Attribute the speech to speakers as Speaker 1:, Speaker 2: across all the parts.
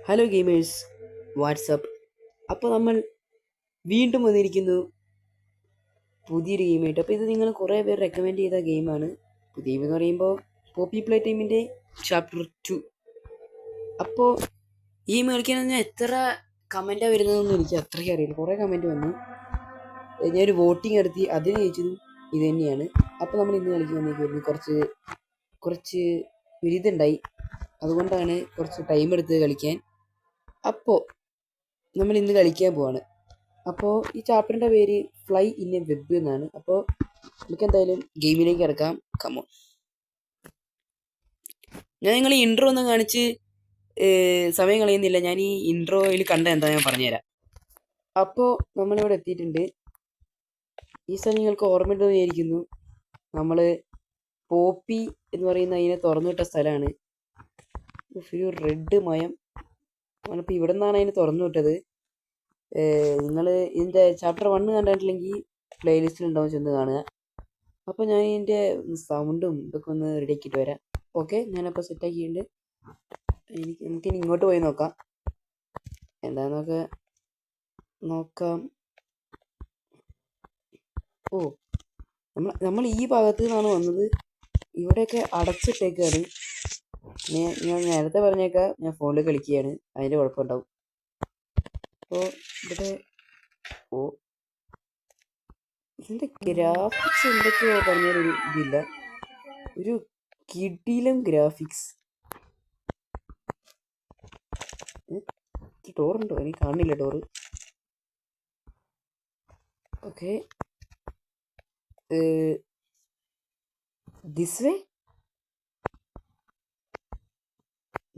Speaker 1: Hello gamers, WhatsApp. അപ്പോൾ നമ്മൾ വീണ്ടും വന്നിരിക്കുന്നു പുതിയൊരു ഗെയിമായിട്ട്. അപ്പോൾ ഇത് നിങ്ങൾ കുറേ പേർ റെക്കമെൻഡ് ചെയ്ത ഗെയിമാണ്. പുതിയ ഗെയിം എന്ന് പറയുമ്പോൾ പോപ്പി പ്ലേ ടീമിൻ്റെ ചാപ്റ്റർ 2. അപ്പോൾ ഈ ഗെയിം കളിക്കാൻ ഞാൻ എത്ര കമൻറ്റാണ് വരുന്നതെന്ന് എനിക്ക് അത്രയ്ക്ക് അറിയില്ല. കുറേ കമൻറ്റ് വന്നു. ഞാനൊരു വോട്ടിംഗ് നടത്തി, അതിന് ചോദിച്ചതും ഇത് തന്നെയാണ്. അപ്പോൾ നമ്മൾ ഇന്ന് കളിക്കാൻ വന്നിരിക്കുന്നത് കുറച്ച് ഇതുണ്ടായി, അതുകൊണ്ടാണ് കുറച്ച് ടൈം എടുത്ത് കളിക്കാൻ. അപ്പോൾ നമ്മൾ ഇന്ന് കളിക്കാൻ പോവാണ്. അപ്പോൾ ഈ ചാപ്റ്ററിൻ്റെ പേര് ഫ്ലൈ ഇൻ എ വെബ് എന്നാണ്. അപ്പോൾ നമുക്ക് എന്തായാലും ഗെയിമിലേക്ക് കിടക്കാം. കമോ, ഞാൻ നിങ്ങൾ ഈ ഇൻട്രോ ഒന്നും കാണിച്ച് സമയം കളയുന്നില്ല. ഞാൻ ഈ ഇൻട്രോയിൽ കണ്ട എന്താ ഞാൻ പറഞ്ഞുതരാം. അപ്പോൾ നമ്മളിവിടെ എത്തിയിട്ടുണ്ട്. ഈ സ്ഥലം നിങ്ങൾക്ക് ഓർമ്മയുണ്ടെന്ന് വിചാരിക്കുന്നു. നമ്മൾ പോപ്പി എന്ന് പറയുന്ന അതിനെ തുറന്നു വിട്ട സ്ഥലമാണ്. ഒരു റെഡ് മയം. നമ്മളിപ്പോൾ ഇവിടെ നിന്നാണ് അതിനെ തുറന്നു വിട്ടത്. നിങ്ങൾ ഇതിൻ്റെ ചാപ്റ്റർ 1 കണ്ടിട്ടില്ലെങ്കിൽ പ്ലേലിസ്റ്റിൽ ഉണ്ടാവും, ചെന്ന് കാണുക. അപ്പോൾ ഞാൻ ഇതിൻ്റെ സൗണ്ടും ഇതൊക്കെ ഒന്ന് റെഡിയാക്കിയിട്ട് വരാം. ഓക്കെ, ഞാനപ്പോൾ സെറ്റാക്കിയിട്ടുണ്ട്. നമുക്കിനി ഇങ്ങോട്ട് പോയി നോക്കാം എന്താണെന്നൊക്കെ നോക്കാം. ഓ, നമ്മൾ ഈ ഭാഗത്ത് നിന്നാണ് വന്നത്. ഇവിടെയൊക്കെ അടച്ചിട്ടേക്കാണ്. ഞാൻ നേരത്തെ പറഞ്ഞേക്കാം, ഞാൻ ഫോണിൽ കളിക്കുകയാണ്, അതിൻ്റെ കുഴപ്പമുണ്ടാവും. അപ്പോൾ ഇവിടെ ഇതിൻ്റെ ഗ്രാഫിക്സ് എന്തൊക്കെയോ പറഞ്ഞൊരു ഇതില്ല, ഒരു കിടിലം ഗ്രാഫിക്സ്. ഡോറുണ്ടോ? എനിക്ക് കാണുന്നില്ല ഡോറ്. Okay, this way.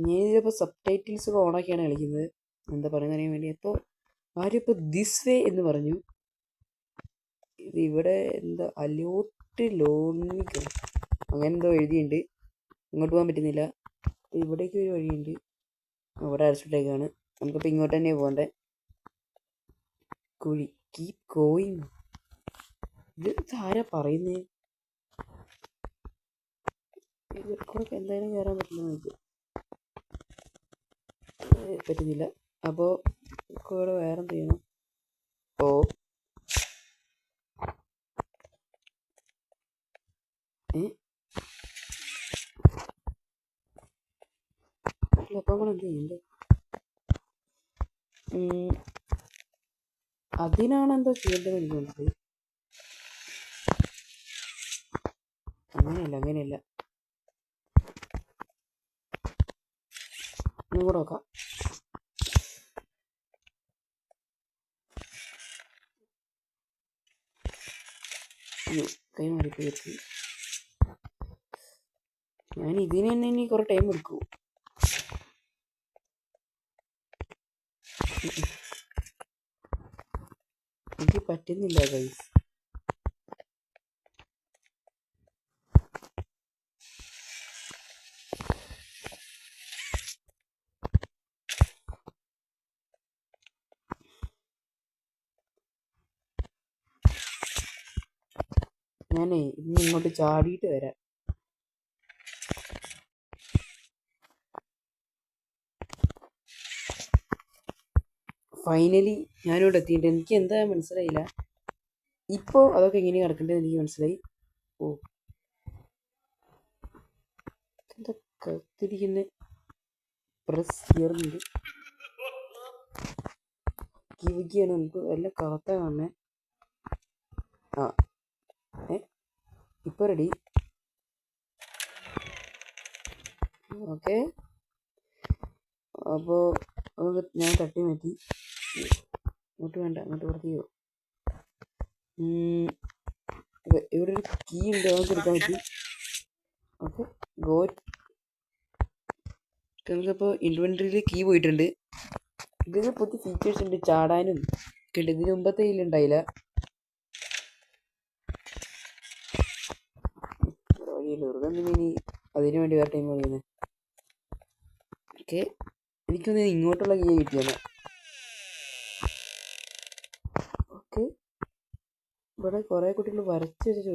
Speaker 1: ഞാനിതിപ്പോൾ സബ് ടൈറ്റിൽസ് ഒക്കെ ഓണാക്കിയാണ് കളിക്കുന്നത്, എന്താ പറയുന്നത് അറിയാൻ വേണ്ടി. അപ്പോൾ ആരും ഇപ്പോൾ ദിസ് വേ എന്ന് പറഞ്ഞു. ഇത് ഇവിടെ എന്താ അലോട്ട് ലോണിക്ക് അങ്ങനെ എന്തോ എഴുതിയിട്ടുണ്ട്. ഇങ്ങോട്ട് പോകാൻ പറ്റുന്നില്ല. ഇവിടേക്ക് ഒരു വഴിയുണ്ട്, അവിടെ അടച്ചിട്ടേക്കാണ്. നമുക്കിപ്പോൾ ഇങ്ങോട്ട് തന്നെ പോകണ്ടേ. കുഴി, കീപ് ഗോയിങ്. ഇത് ആരാ പറയുന്നേ? ഇവർക്കൂടെ എന്തായാലും കയറാൻ പറ്റില്ല, നമുക്ക് പറ്റുന്നില്ല. അപ്പോൾ ഇവിടെ വേറെ എന്ത് ചെയ്യണം? ഓ, അപ്പോൾ നമ്മൾ എന്ത് ചെയ്യണ്ടേ? അതിനാണ് എന്തോ ചെയ്യേണ്ടത് എനിക്ക് മനസ്സിലായി. അങ്ങനെയല്ല ഒന്നും കൂടെ നോക്കാം. കൈ മാറിപ്പോയി. ഞാൻ ഇതിന് തന്നെ ഇനി കുറേ ടൈം എടുക്കും. എനിക്ക് പറ്റുന്നില്ല ഗൈസ്. ഞാനേ ഇനി ഇങ്ങോട്ട് ചാടിയിട്ട് വരാം. ഫൈനലി ഞാനിവിടെ എത്തിയിട്ട് എനിക്ക് എന്താ മനസ്സിലായില്ല. ഇപ്പോൾ അതൊക്കെ എങ്ങനെ കിടക്കേണ്ടത് എനിക്ക് മനസ്സിലായി. ഓ, എന്താ കത്തിരിക്കുന്ന പ്രസ് കയറുന്നുണ്ട്. കിവിക്കാണ്, നമുക്ക് വല്ല കറുത്ത കാണണേ. ആ, ഇപ്പോൾ റെഡി. ഓക്കെ, അപ്പോൾ ഞാൻ തട്ടി മാറ്റി. അങ്ങോട്ട് വേണ്ട, അങ്ങോട്ട് പുറത്തേക്ക് പോകും. ഇവിടെ ഒരു കീ ഉണ്ട്, നമുക്ക് എടുക്കാൻ പറ്റി. Okay, go. നമുക്കിപ്പോൾ ഇൻവെൻട്രിയിൽ കീ പോയിട്ടുണ്ട്. ഇതിന് പുതിയ ഫീച്ചേഴ്സ് ഉണ്ട്, ചാടാനും ഒക്കെ ഉണ്ട്. ഇതിന് മുമ്പത്തെ ഇതിലുണ്ടായില്ല. വെറുതെ ഇനി അതിനു വേണ്ടി വേറെ ടൈം പറയുന്നത്. ഓക്കെ, എനിക്കൊന്ന് ഇങ്ങോട്ടുള്ള കീ കിട്ടിയാണ്. ഓക്കെ, ഇവിടെ കുറേ കുട്ടികൾ വരച്ച് വെച്ച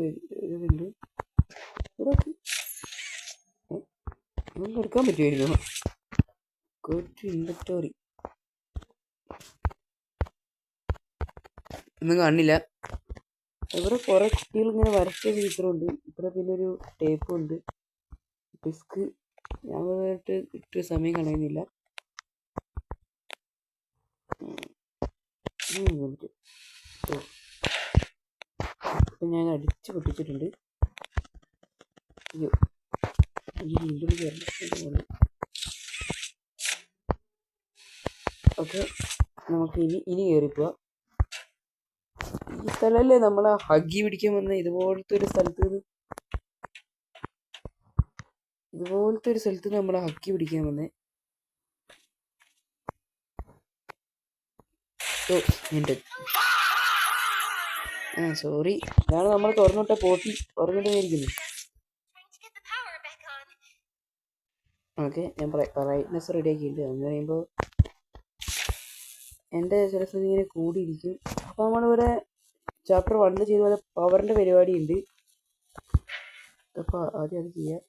Speaker 1: ഇതുണ്ട്. ഇവിടെ എടുക്കാൻ പറ്റുമായിരുന്നു. Go to inventory. ഒന്നും കാണില്ല. ഇവിടെ കുറെ കുട്ടികൾ ഇങ്ങനെ വരച്ച ഫീച്ചറുണ്ട്. ഇവിടെ പിന്നെ ഒരു ടേപ്പും ഉണ്ട്. ഡിസ്ക് ഞാൻ പോയിട്ട് ഇട്ട് സമയം കളയുന്നില്ല. ഇപ്പം ഞാൻ അടിച്ച് പൊട്ടിച്ചിട്ടുണ്ട്. അയ്യോ വീണ്ടും കയറി. ഓക്കെ, നമുക്ക് ഇനി കയറിപ്പോവാം. ഈ സ്ഥലമല്ലേ നമ്മളെ ഹഗ്ഗി പിടിക്കാൻ വന്ന ഇതുപോലത്തെ ഒരു സ്ഥലത്ത് നമ്മളെ ഹഗ്ഗി പിടിക്കാൻ വന്നേ. സോറി, ഇതാണ് നമ്മൾ തുറന്നിട്ട പോട്ടി തുറന്നിട്ടായിരിക്കുന്നു. ഓക്കെ, ഞാൻ ബ്രൈറ്റ്നെസ് റെഡി ആക്കിയിട്ടുണ്ട്. എന്ന് പറയുമ്പോൾ എൻ്റെ ചില സ്ഥലത്ത് ഇങ്ങനെ കൂടിയിരിക്കും. അപ്പോൾ നമ്മളിവിടെ ചാപ്റ്റർ 1 ചെയ്ത പോലെ പവറിൻ്റെ പരിപാടി ഉണ്ട്. അപ്പോൾ ആദ്യം അത് ചെയ്യാം.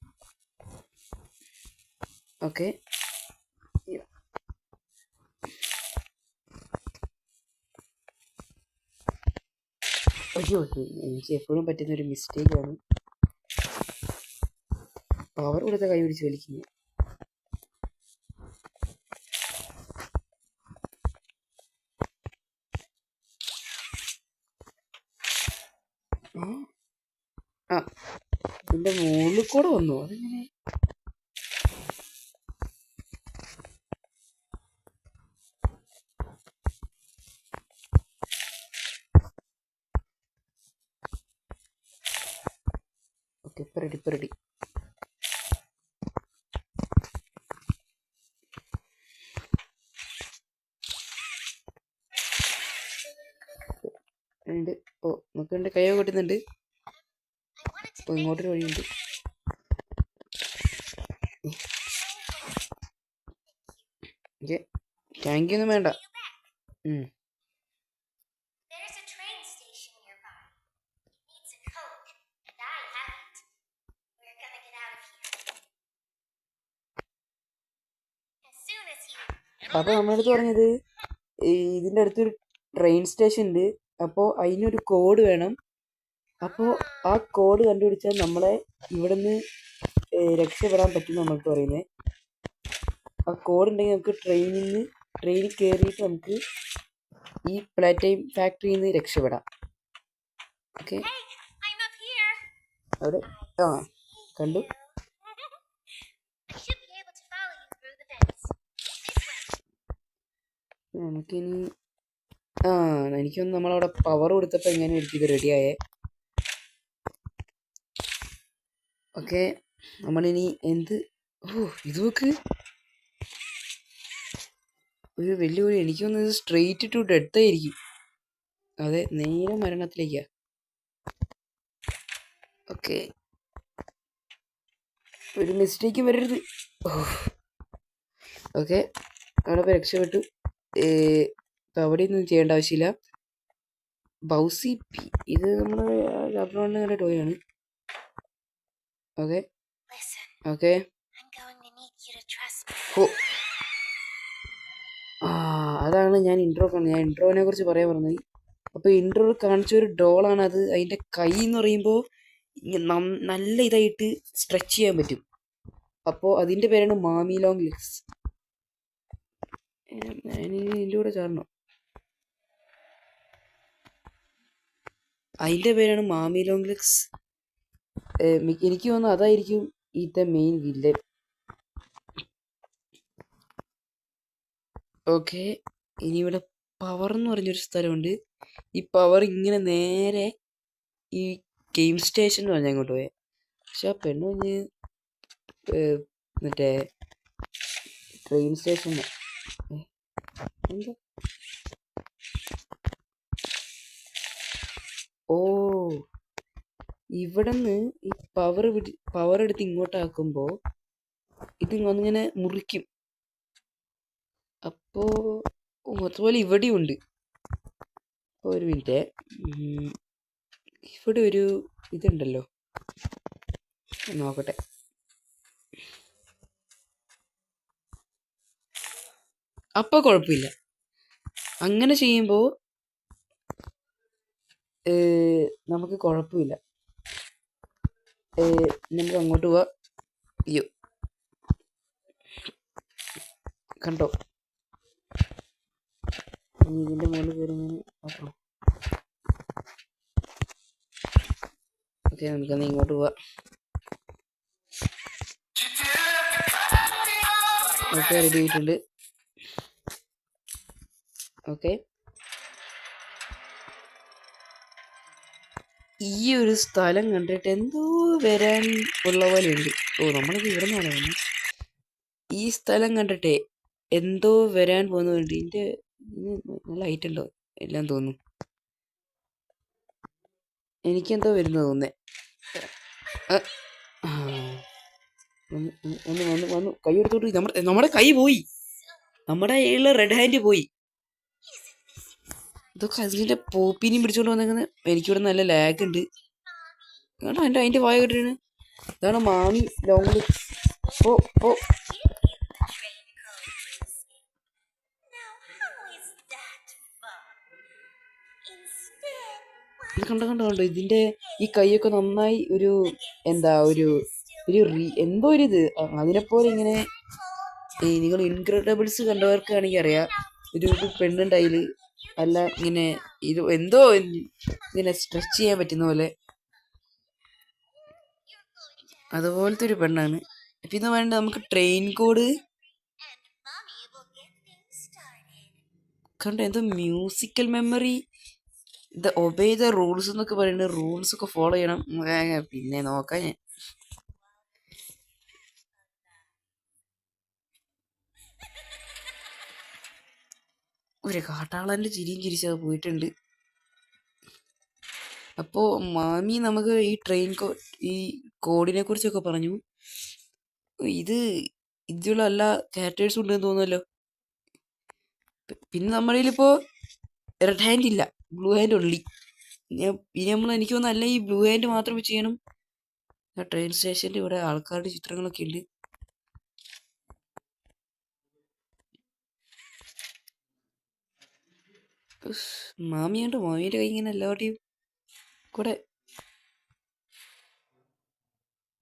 Speaker 1: ഓക്കെ, അയ്യോ എനിക്ക് എപ്പോഴും പറ്റുന്നൊരു മിസ്റ്റേക്കാണ് പവർ കൊടുത്ത കൈ പിടിച്ച് വലിക്കുന്നത്. ആ, ഇതിൻ്റെ മുകളിൽ കൂടെ വന്നു. അതെങ്ങനെ? ഓക്കെ, ഇപ്പം റെഡി. ഓ, നമുക്ക് എൻ്റെ കൈ കൊട്ടുന്നുണ്ട്. അപ്പോൾ ഇങ്ങോട്ടൊരു വഴിയുണ്ട്. ഓക്കെ, താങ്ക് യു ഒന്നും വേണ്ട. അപ്പോൾ നമ്മളടുത്ത് പറഞ്ഞത് ഇതിൻ്റെ അടുത്തൊരു ട്രെയിൻ സ്റ്റേഷൻ ഉണ്ട്. അപ്പോൾ അതിനൊരു കോഡ് വേണം. അപ്പോൾ ആ കോഡ് കണ്ടുപിടിച്ചാൽ നമ്മളെ ഇവിടെ നിന്ന് രക്ഷപ്പെടാൻ പറ്റും നമ്മൾക്ക് പറയുന്നത്. ആ കോഡ് ഉണ്ടെങ്കിൽ നമുക്ക് ട്രെയിനിൽ കയറിയിട്ട് നമുക്ക് ഈ പ്ലാറ്റൈം ഫാക്ടറിയിൽ നിന്ന് രക്ഷപ്പെടാം. ഓക്കെ, അവിടെ കണ്ടു. നമുക്കിനി എനിക്കൊന്ന് നമ്മളവിടെ പവർ കൊടുത്തപ്പോൾ എങ്ങനെ ഇത് റെഡിയായേ. ഓക്കെ, നമ്മളിനി ഇത് നോക്ക്, ഒരു വെല്ലുവിളി. എനിക്ക് തോന്നുന്നത് സ്ട്രെയിറ്റ് ടു ഡെത്ത് ആയിരിക്കും. അതെ, നേരെ മരണത്തിലേക്കാ. ഓക്കെ, ഒരു മിസ്റ്റേക്കും വരരുത്. ഓക്കെ, അവിടെ പോയി രക്ഷപ്പെട്ടു. അവിടെയൊന്നും ചെയ്യേണ്ട ആവശ്യമില്ല. ബൗസി പി, ഇത് നമ്മുടെ ചാപ്റ്റർ ടോയാണ്. ഓക്കെ അതാണ് ഞാൻ ഇൻട്രോനെ കുറിച്ച് പറയാൻ പറഞ്ഞത്. അപ്പോൾ ഇൻട്രോ കാണിച്ച ഒരു ഡോളാണ് അത്. അതിൻ്റെ കൈ എന്ന് പറയുമ്പോൾ നല്ല ഇതായിട്ട് സ്ട്രെച്ച് ചെയ്യാൻ പറ്റും. അപ്പോൾ അതിൻ്റെ പേരാണ് മാമി ലോങ് ലെഗ്സ്. ഇതിൻ്റെ കൂടെ ചേർന്നോ? അതിൻ്റെ പേരാണ് മാമി ലോങ് ലെഗ്സ്. എനിക്ക് തോന്നുന്നു അതായിരിക്കും ഇതിൻ്റെ മെയിൻ വില്ലൻ. ഓക്കെ, ഇനി ഇവിടെ പവർ എന്ന് പറഞ്ഞൊരു സ്ഥലമുണ്ട്. ഈ പവർ ഇങ്ങനെ നേരെ ഈ ഗെയിം സ്റ്റേഷൻ എന്ന് പറഞ്ഞാൽ അങ്ങോട്ട് പോയത്. പക്ഷെ ആ പെണ്ണ് പറഞ്ഞ് മറ്റേ ട്രെയിൻ സ്റ്റേഷൻ എന്താ? ഓ, ഇവിടെ നിന്ന് ഈ പവർ എടുത്ത് ഇങ്ങോട്ടാക്കുമ്പോൾ ഇത് വന്നിങ്ങനെ മുറിക്കും. അപ്പോൾ അതുപോലെ ഇവിടെയും ഉണ്ട്. ഒരു മിനിറ്റ്, ഇവിടെ ഒരു ഇതുണ്ടല്ലോ, നോക്കട്ടെ. അപ്പോൾ കുഴപ്പമില്ല. അങ്ങനെ ചെയ്യുമ്പോൾ നമുക്ക് കുഴപ്പമില്ല. നമുക്ക് അങ്ങോട്ട് പോവാം. അയ്യോ കണ്ടോ, ഇതിൻ്റെ മുകളിൽ കയറി നോക്കണം. ഓക്കെ, നമുക്കൊന്ന് ഇങ്ങോട്ട് പോവാം. ഓക്കെ, റെഡി ആയിട്ടുണ്ട്. ഓക്കെ, ഈ ഒരു സ്ഥലം കണ്ടിട്ട് എന്തോ വരാൻ ഉള്ള പോലെ ഉണ്ട്. ഓ, നമ്മളിത് ഇവിടെ നിന്നാണ് വന്നത്. ഈ സ്ഥലം കണ്ടിട്ടേ എന്തോ വരാൻ പോകുന്നുണ്ട്. ഇതിൻ്റെ നല്ല ഹൈറ്റ് ഉണ്ടോ എല്ലാം തോന്നുന്നു. എനിക്കെന്തോ വരുന്നു തോന്നേ. വന്നു കൈ എടുത്തോട്ട് നമ്മുടെ കൈ പോയി. നമ്മുടെ കയ്യിലുള്ള റെഡ് ഹാൻഡ് പോയി. ഇതൊക്കെ അതിൻ്റെ പോപ്പിനെയും പിടിച്ചോണ്ട് വന്നേക്കുന്നത്. എനിക്കിവിടെ നല്ല ലാഗ് ഉണ്ട്. കാരണം അതിൻ്റെ വായ കെട്ടിയാണ്. ഇതാണ് മാമി ലോങ്. ഓ ഇത് കണ്ടോ ഇതിൻ്റെ ഈ കൈയൊക്കെ നന്നായി ഒരു എന്താ ഒരു എന്തോ ഒരു ഇത് അതിനെപ്പോലെ ഇങ്ങനെ. നിങ്ങൾ ഇൻക്രെഡിബിൾസ് കണ്ടവർക്കാണെങ്കിൽ അറിയാം, ഒരു പെണ്ണുണ്ട് അതിൽ. അല്ല ഇങ്ങനെ ഇത് എന്തോ ഇങ്ങനെ സ്ട്രെച്ച് ചെയ്യാൻ പറ്റുന്ന പോലെ, അതുപോലത്തെ ഒരു പെണ്ണാണ്. അപ്പം ഇത് വേണ്ട നമുക്ക് ട്രെയിൻ കോഡ് കണ്ടോ, എന്തോ മ്യൂസിക്കൽ മെമ്മറി, ഇത് ഒബേ ദ റൂൾസ് എന്നൊക്കെ പറയുന്നത്. റൂൾസ് ഒക്കെ ഫോളോ ചെയ്യണം. പിന്നെ നോക്കാം ഞാൻ. ഒരു കാട്ടാളൻ്റെ ചിരിയും ചിരിച്ചത് പോയിട്ടുണ്ട്. അപ്പോൾ മാമി നമുക്ക് ഈ ഈ കോഡിനെ കുറിച്ചൊക്കെ പറഞ്ഞു. ഇതിലുള്ള എല്ലാ ക്യാരക്ടേഴ്സും ഉണ്ടെന്ന് തോന്നുമല്ലോ. പിന്നെ നമ്മുടെ കയ്യിലിപ്പോൾ റെഡ് ഹാൻഡ് ഇല്ല, ബ്ലൂ ഹാൻഡ് ഉള്ളി. പിന്നെ എനിക്ക് തോന്നുന്നു അല്ല ഈ ബ്ലൂ ഹാൻഡ് മാത്രം വെച്ച് ചെയ്യണം. ട്രെയിൻ സ്റ്റേഷൻ്റെ ഇവിടെ ആൾക്കാരുടെ ചിത്രങ്ങളൊക്കെ ഉണ്ട്. മാമിയുണ്ട്, മാമിയുടെ കൈ ഇങ്ങനെ എല്ലാവരുടെയും കൂടെ.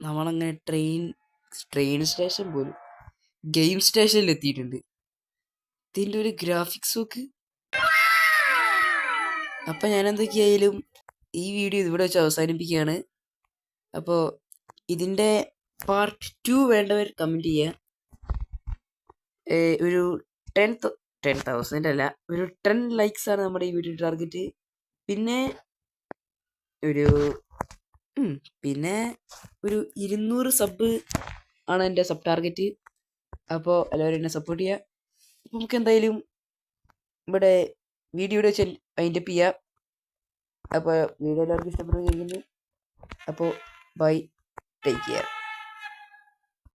Speaker 1: നമ്മളങ്ങനെ ട്രെയിൻ സ്റ്റേഷൻ പോലും ഗെയിം സ്റ്റേഷനിൽ എത്തിയിട്ടുണ്ട്. ഇതിൻ്റെ ഒരു ഗ്രാഫിക്സ് നോക്ക്. അപ്പം ഞാൻ എന്തൊക്കെയായാലും ഈ വീഡിയോ ഇവിടെ വെച്ച് അവസാനിപ്പിക്കുകയാണ്. അപ്പോൾ ഇതിൻ്റെ പാർട്ട് 2 വേണ്ടവർ കമൻറ്റ് ചെയ്യുക. ഒരു 10,000 അല്ല, ഒരു 10 ലൈക്സ് ആണ് നമ്മുടെ ഈ വീഡിയോ ടാർഗറ്റ്. പിന്നെ ഒരു 200 സബ് ആണ് എൻ്റെ സബ് ടാർഗറ്റ്. അപ്പോൾ എല്ലാവരും എന്നെ സപ്പോർട്ട് ചെയ്യുക. അപ്പോൾ നമുക്ക് എന്തായാലും ഇവിടെ വീഡിയോയുടെ വൈൻഡപ്പ് ചെയ്യാം. അപ്പോൾ വീഡിയോ എല്ലാവർക്കും ഇഷ്ടപ്പെടുന്നു. അപ്പോൾ ബൈ, ടേക്ക് കെയർ.